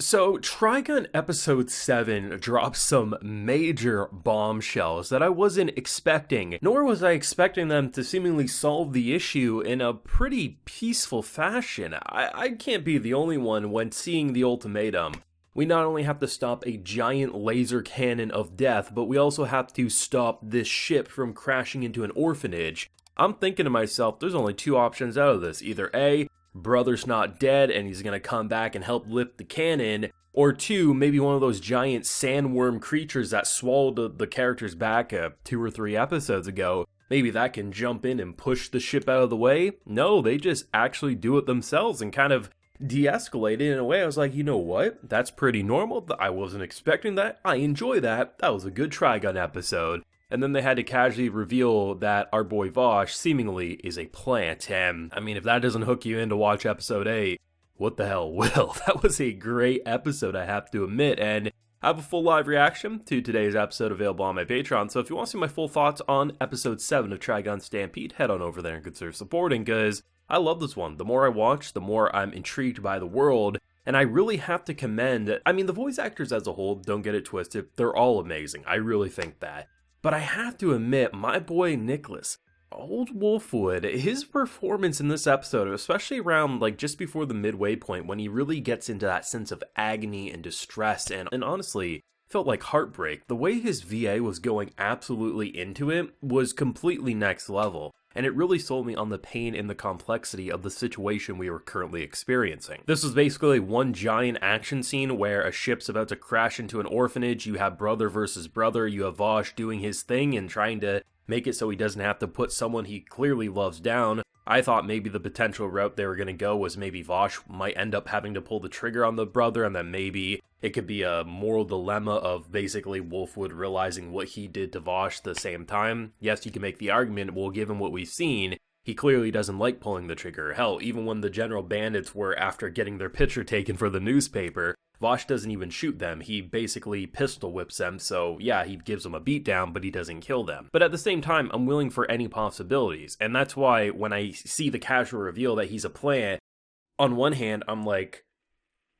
So, Trigun Episode 7 dropped some major bombshells that I wasn't expecting, nor was I expecting them to seemingly solve the issue in a pretty peaceful fashion. I can't be the only one when seeing the ultimatum. We not only have to stop a giant laser cannon of death, but we also have to stop this ship from crashing into an orphanage. I'm thinking to myself, there's only two options out of this. Either A, brother's not dead and he's gonna come back and help lift the cannon, or two, maybe one of those giant sandworm creatures that swallowed the characters back 2 or 3 episodes ago, maybe that can jump in and push the ship out of the way. No, they just actually do it themselves and kind of de-escalate it in a way. I was like, you know what, that's pretty normal. I wasn't expecting that. I enjoy that. That was a good Trigun episode. And then they had to casually reveal that our boy Vash seemingly is a plant, and I mean, if that doesn't hook you in to watch episode 8, what the hell will? That was a great episode, I have to admit, and I have a full live reaction to today's episode available on my Patreon, so if you want to see my full thoughts on episode 7 of Trigun Stampede, head on over there and consider supporting, because I love this one. The more I watch, the more I'm intrigued by the world, and I really have to commend, I mean, the voice actors as a whole, don't get it twisted, they're all amazing, I really think that. But I have to admit, my boy Nicholas, old Wolfwood, his performance in this episode, especially around like just before the midway point when he really gets into that sense of agony and distress and honestly felt like heartbreak, the way his VA was going absolutely into it was completely next level. And it really sold me on the pain and the complexity of the situation we were currently experiencing. This was basically one giant action scene where a ship's about to crash into an orphanage, you have brother versus brother, you have Vash doing his thing and trying to make it so he doesn't have to put someone he clearly loves down. I thought maybe the potential route they were going to go was maybe Vash might end up having to pull the trigger on the brother, and then maybe it could be a moral dilemma of basically Wolfwood realizing what he did to Vash at the same time. Yes, you can make the argument, well, given what we've seen, he clearly doesn't like pulling the trigger. Hell, even when the general bandits were after getting their picture taken for the newspaper, Vash doesn't even shoot them, he basically pistol whips them, so yeah, he gives them a beatdown, but he doesn't kill them. But at the same time, I'm willing for any possibilities, and that's why when I see the casual reveal that he's a plant, on one hand, I'm like,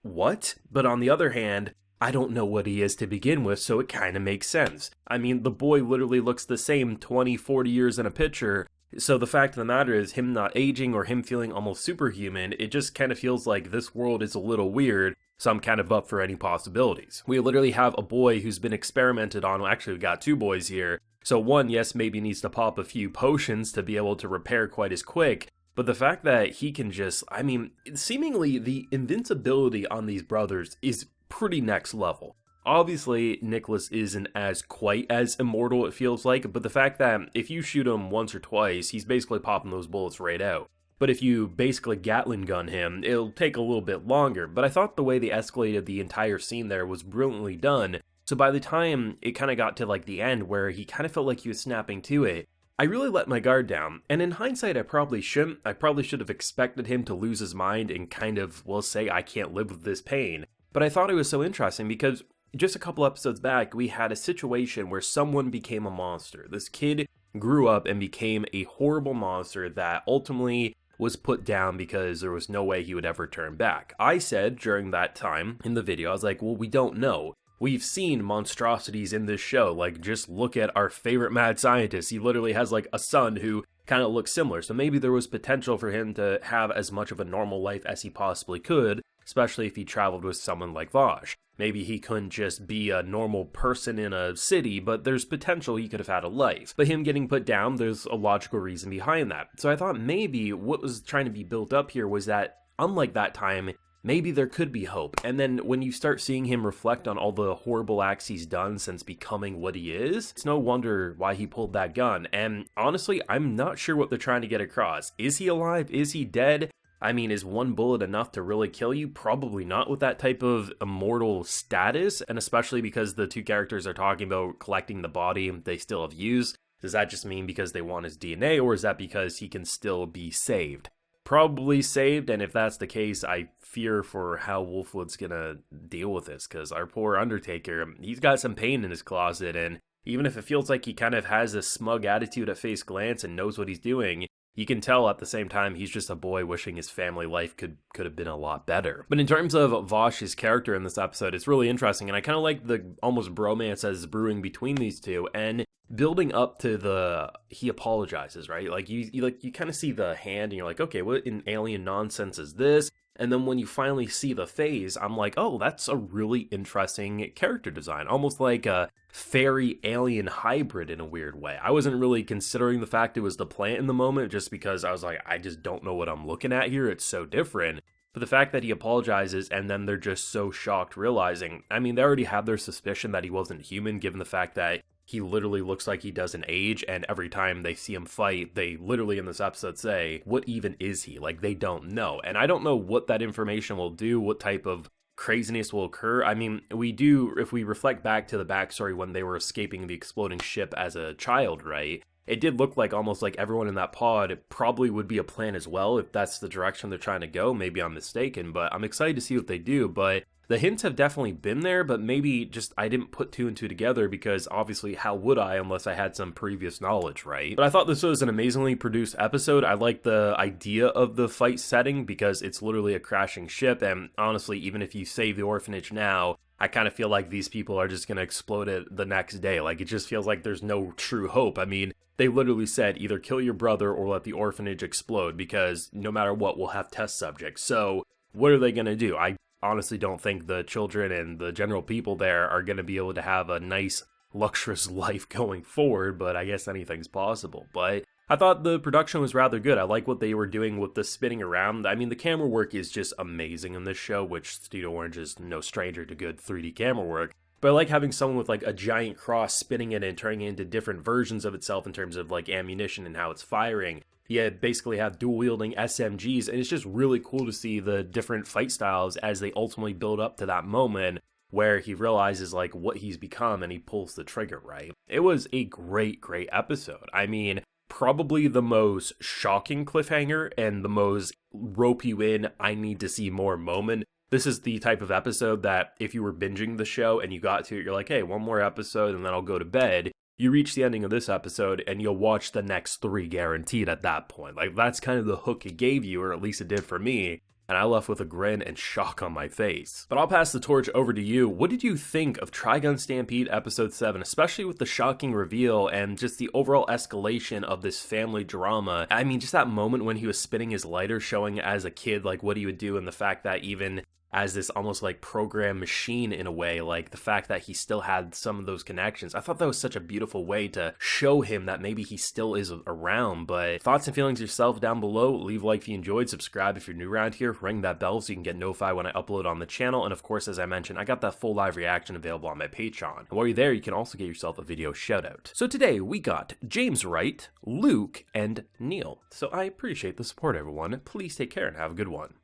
what? But on the other hand, I don't know what he is to begin with, so it kinda makes sense. I mean, the boy literally looks the same 20, 40 years in a picture, so the fact of the matter is him not aging or him feeling almost superhuman, it just kind of feels like this world is a little weird, so I'm kind of up for any possibilities. We literally have a boy who's been experimented on, well, actually we got 2 boys here, so one, yes, maybe needs to pop a few potions to be able to repair quite as quick, but the fact that he can just, I mean, seemingly the invincibility on these brothers is pretty next level. Obviously, Nicholas isn't quite as immortal, it feels like, but the fact that if you shoot him once or twice, he's basically popping those bullets right out. But if you basically Gatling gun him, it'll take a little bit longer, but I thought the way they escalated the entire scene there was brilliantly done, so by the time it kind of got to like the end where he kind of felt like he was snapping to it, I really let my guard down, and in hindsight I probably shouldn't. I probably should have expected him to lose his mind and kind of, well, say I can't live with this pain. But I thought it was so interesting because just a couple episodes back, we had a situation where someone became a monster. This kid grew up and became a horrible monster that ultimately was put down because there was no way he would ever turn back. I said during that time in the video, I was like, well, we don't know. We've seen monstrosities in this show, like just look at our favorite mad scientist. He literally has like a son who kind of looks similar, so maybe there was potential for him to have as much of a normal life as he possibly could, especially if he traveled with someone like Vash. Maybe he couldn't just be a normal person in a city, but there's potential he could have had a life. But him getting put down, there's a logical reason behind that. So I thought maybe what was trying to be built up here was that, unlike that time, maybe there could be hope. And then when you start seeing him reflect on all the horrible acts he's done since becoming what he is, it's no wonder why he pulled that gun. And honestly, I'm not sure what they're trying to get across. Is he alive? Is he dead? I mean, is one bullet enough to really kill you? Probably not with that type of immortal status, and especially because the 2 characters are talking about collecting the body they still have used. Does that just mean because they want his DNA, or is that because he can still be saved? Probably saved, and if that's the case, I fear for how Wolfwood's gonna deal with this, because our poor Undertaker, he's got some pain in his closet, and even if it feels like he kind of has a smug attitude at face glance and knows what he's doing, you can tell at the same time he's just a boy wishing his family life could have been a lot better. But in terms of Vash's character in this episode, it's really interesting, and I kind of like the almost bromance as brewing between these two, and building up to he apologizes, right? Like you kind of see the hand and you're like, okay, what in alien nonsense is this? And then when you finally see the phase, I'm like, oh, that's a really interesting character design, almost like a fairy alien hybrid in a weird way. I wasn't really considering the fact it was the plant in the moment, just because I was like, I just don't know what I'm looking at here. It's so different. But the fact that he apologizes and then they're just so shocked realizing, I mean, they already have their suspicion that he wasn't human, given the fact that he literally looks like he doesn't age, and every time they see him fight, they literally in this episode say, what even is he? Like, they don't know. And I don't know what that information will do, what type of craziness will occur. I mean, we do, if we reflect back to the backstory when they were escaping the exploding ship as a child, right? It did look like almost like everyone in that pod probably would be a plan as well, if that's the direction they're trying to go. Maybe I'm mistaken, but I'm excited to see what they do. But the hints have definitely been there, but maybe just I didn't put two and two together, because obviously how would I unless I had some previous knowledge, right? But I thought this was an amazingly produced episode. I like the idea of the fight setting because it's literally a crashing ship, and honestly, even if you save the orphanage now, I kind of feel like these people are just going to explode it the next day. Like, it just feels like there's no true hope. I mean, they literally said either kill your brother or let the orphanage explode, because no matter what, we'll have test subjects. So what are they going to do? I honestly don't think the children and the general people there are going to be able to have a nice, luxurious life going forward, but I guess anything's possible. But I thought the production was rather good. I like what they were doing with the spinning around. I mean, the camera work is just amazing in this show, which Studio Orange is no stranger to good 3D camera work. But I like having someone with like a giant cross spinning it and turning it into different versions of itself in terms of like ammunition and how it's firing. You basically have dual-wielding SMGs, and it's just really cool to see the different fight styles as they ultimately build up to that moment where he realizes like what he's become and he pulls the trigger, right? It was a great episode. I mean, probably the most shocking cliffhanger and the most rope you in, I need to see more moment. This is the type of episode that if you were binging the show and you got to it, you're like, hey, one more episode and then I'll go to bed. You reach the ending of this episode and you'll watch the next 3 guaranteed at that point. Like, that's kind of the hook it gave you, or at least it did for me. And I left with a grin and shock on my face. But I'll pass the torch over to you. What did you think of Trigun Stampede Episode 7, especially with the shocking reveal and just the overall escalation of this family drama? I mean, just that moment when he was spinning his lighter, showing as a kid, like, what he would do, and the fact that even as this almost like program machine in a way, like the fact that he still had some of those connections. I thought that was such a beautiful way to show him that maybe he still is around. But thoughts and feelings yourself down below. Leave a like if you enjoyed, subscribe if you're new around here, ring that bell so you can get notified when I upload on the channel. And of course, as I mentioned, I got that full live reaction available on my Patreon. And while you're there, you can also get yourself a video shout out. So today we got James Wright, Luke, and Neil. So I appreciate the support, everyone. Please take care and have a good one.